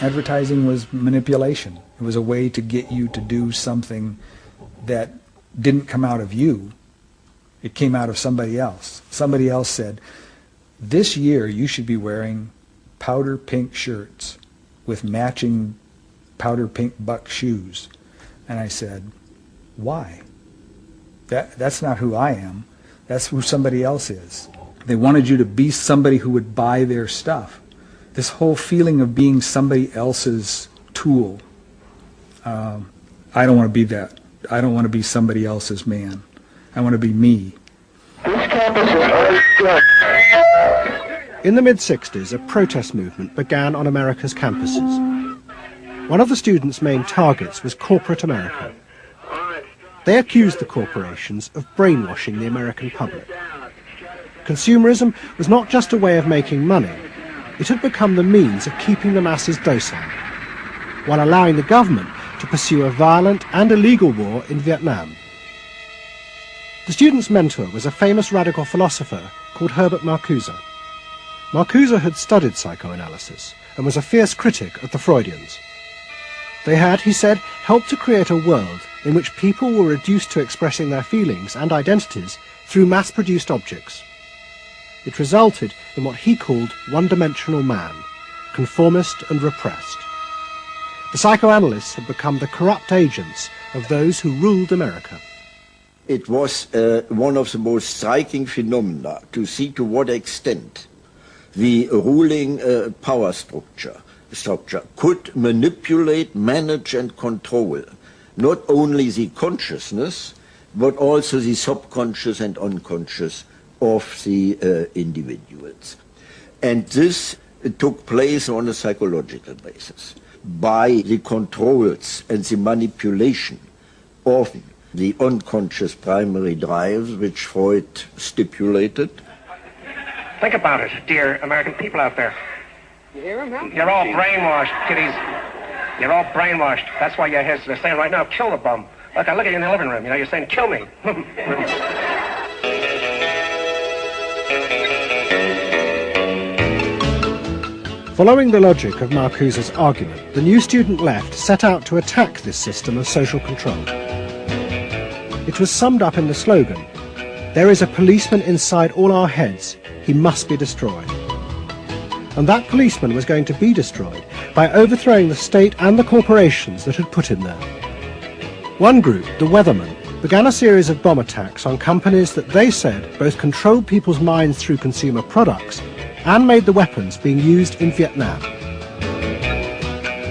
Advertising was manipulation. It was a way to get you to do something that didn't come out of you. It came out of somebody else. Somebody else said, this year you should be wearing powder pink shirts with matching powder pink buck shoes. And I said, why? That's not who I am. That's who somebody else is. They wanted you to be somebody who would buy their stuff. This whole feeling of being somebody else's tool. I don't want to be that. I don't want to be somebody else's man. I want to be me. In the mid-60s, a protest movement began on America's campuses. One of the students' main targets was corporate America. They accused the corporations of brainwashing the American public. Consumerism was not just a way of making money, it had become the means of keeping the masses docile, while allowing the government to pursue a violent and illegal war in Vietnam. The student's mentor was a famous radical philosopher called Herbert Marcuse. Marcuse had studied psychoanalysis and was a fierce critic of the Freudians. They had, he said, helped to create a world in which people were reduced to expressing their feelings and identities through mass-produced objects. It resulted in what he called one-dimensional man, conformist and repressed. The psychoanalysts had become the corrupt agents of those who ruled America. It was one of the most striking phenomena to see to what extent the ruling power structure could manipulate, manage and control not only the consciousness but also the subconscious and unconscious of the individuals. And this took place on a psychological basis by the controls and the manipulation of the unconscious primary drives which Freud stipulated. Think about it, dear American people out there. You hear him, huh? You're all brainwashed, kiddies. You're all brainwashed. That's why you're here. They're saying right now, kill the bum. Look, I look at you in the living room. You know, you're saying, kill me. Following the logic of Marcuse's argument, the new student left set out to attack this system of social control. It was summed up in the slogan, "There is a policeman inside all our heads. He must be destroyed." And that policeman was going to be destroyed by overthrowing the state and the corporations that had put him there. One group, the Weathermen, began a series of bomb attacks on companies that they said both controlled people's minds through consumer products and made the weapons being used in Vietnam.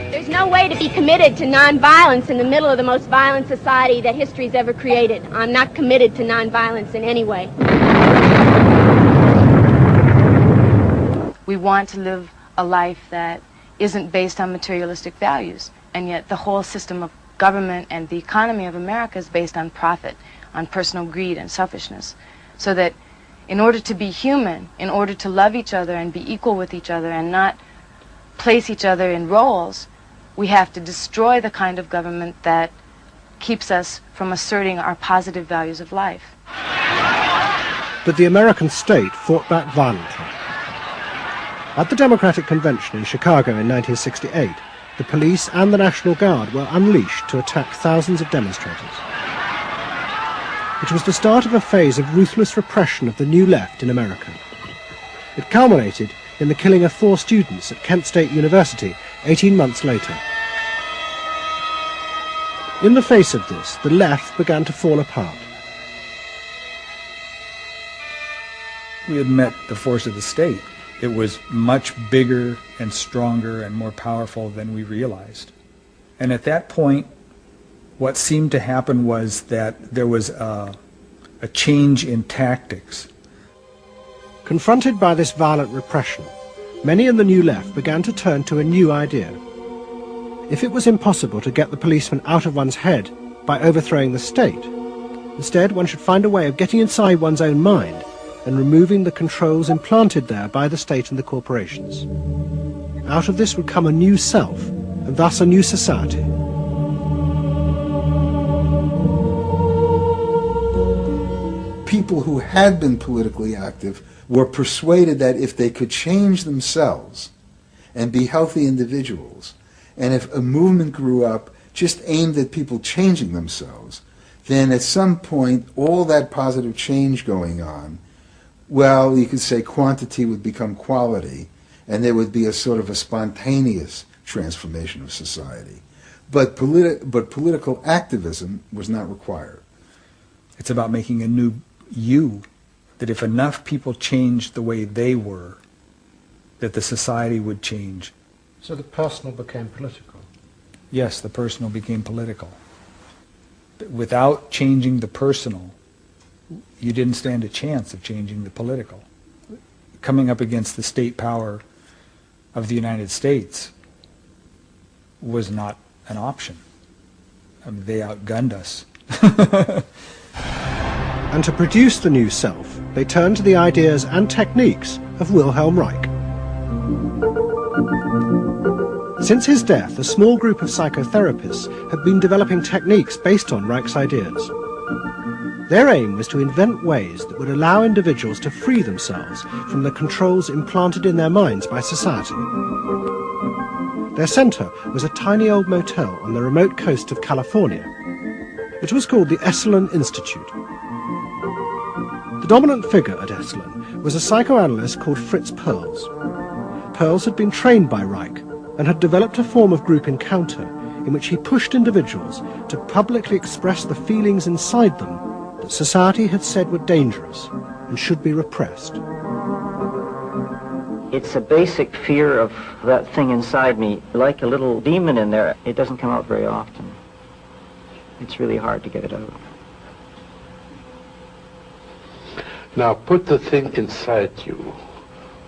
There's no way to be committed to nonviolence in the middle of the most violent society that history's ever created. I'm not committed to nonviolence in any way. We want to live a life that isn't based on materialistic values, and yet the whole system of government and the economy of America is based on profit, on personal greed and selfishness. So that in order to be human, in order to love each other and be equal with each other and not place each other in roles, we have to destroy the kind of government that keeps us from asserting our positive values of life. But the American state fought back violently. At the Democratic Convention in Chicago in 1968, the police and the National Guard were unleashed to attack thousands of demonstrators. It was the start of a phase of ruthless repression of the New Left in America. It culminated in the killing of 4 students at Kent State University 18 months later. In the face of this, the left began to fall apart. We had met the force of the state. It was much bigger and stronger and more powerful than we realized. And at that point, what seemed to happen was that there was a change in tactics. Confronted by this violent repression, many in the New Left began to turn to a new idea. If it was impossible to get the policeman out of one's head by overthrowing the state, instead one should find a way of getting inside one's own mind and removing the controls implanted there by the state and the corporations. Out of this would come a new self, and thus a new society. People who had been politically active were persuaded that if they could change themselves and be healthy individuals, And if a movement grew up just aimed at people changing themselves, then at some point all that positive change going on, well, you could say quantity would become quality, and there would be a sort of a spontaneous transformation of society. But political activism was not required. It's about making a new you, that if enough people changed the way they were, that the society would change. So the personal became political? Yes, the personal became political. Without changing the personal, you didn't stand a chance of changing the political. Coming up against the state power of the United States was not an option. I mean, they outgunned us. And to produce the new self, they turned to the ideas and techniques of Wilhelm Reich. Since his death, a small group of psychotherapists have been developing techniques based on Reich's ideas. Their aim was to invent ways that would allow individuals to free themselves from the controls implanted in their minds by society. Their center was a tiny old motel on the remote coast of California. It was called the Esalen Institute. The dominant figure at Esalen was a psychoanalyst called Fritz Perls. Perls had been trained by Reich and had developed a form of group encounter in which he pushed individuals to publicly express the feelings inside them that society had said were dangerous and should be repressed. It's a basic fear of that thing inside me, like a little demon in there. It doesn't come out very often. It's really hard to get it out. Now put the thing inside you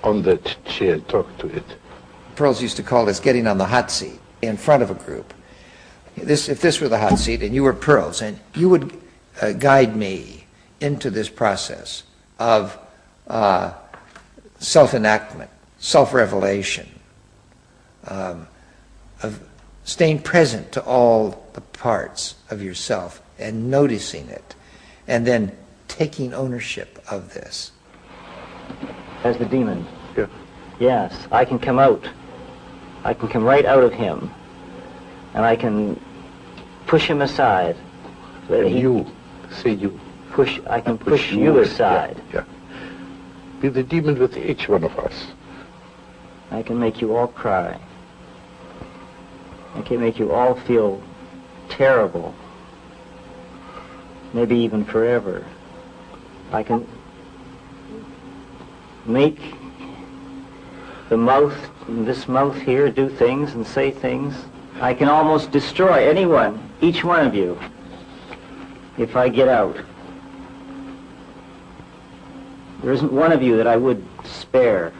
on that chair and talk to it. Perls used to call this getting on the hot seat in front of a group. If this were the hot seat and you were Perls, and you would guide me into this process of self-enactment, self-revelation, of staying present to all the parts of yourself and noticing it, and then taking ownership of this. As the demon? Yeah. Yes, I can come out. I can come right out of him, and I can push him aside. So that you, say you. I can push you aside. Yeah. Be the demon with each one of us. I can make you all cry. I can make you all feel terrible. Maybe even forever. I can make this mouth here, do things and say things. I can almost destroy anyone, each one of you, if I get out. There isn't one of you that I would spare.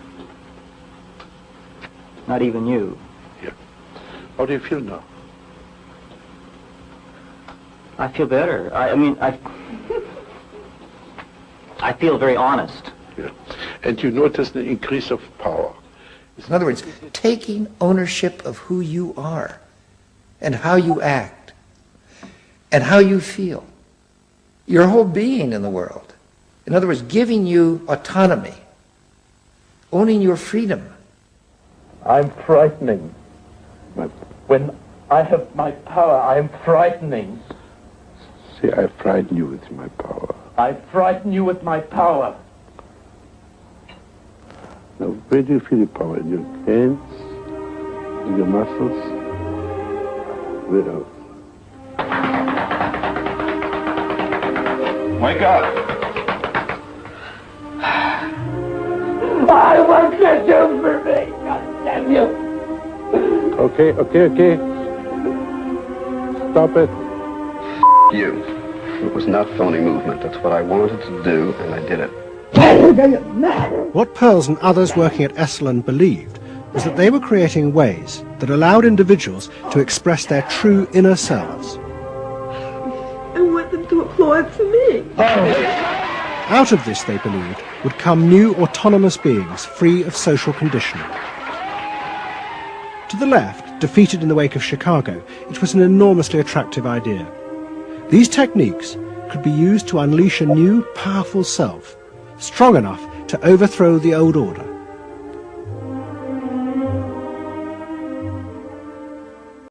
Not even you. Yeah. How do you feel now? I feel better. I mean, I feel very honest. Yeah. And you notice the increase of power. In other words, taking ownership of who you are and how you act and how you feel. Your whole being in the world. In other words, giving you autonomy, owning your freedom. I'm frightening. When I have my power, I am frightening. See, I frighten you with my power. I frighten you with my power. Now, where do you feel the power? In your hands? In your muscles? Where else? Wake up! I want you to do for me! God damn you! Okay. Stop it. You. It was not phony movement. That's what I wanted to do, and I did it. What Perls and others working at Esalen believed was that they were creating ways that allowed individuals to express their true inner selves. I want them to applaud for me. Out of this, they believed, would come new autonomous beings free of social conditioning. To the left, defeated in the wake of Chicago, it was an enormously attractive idea. These techniques could be used to unleash a new, powerful self, strong enough to overthrow the old order.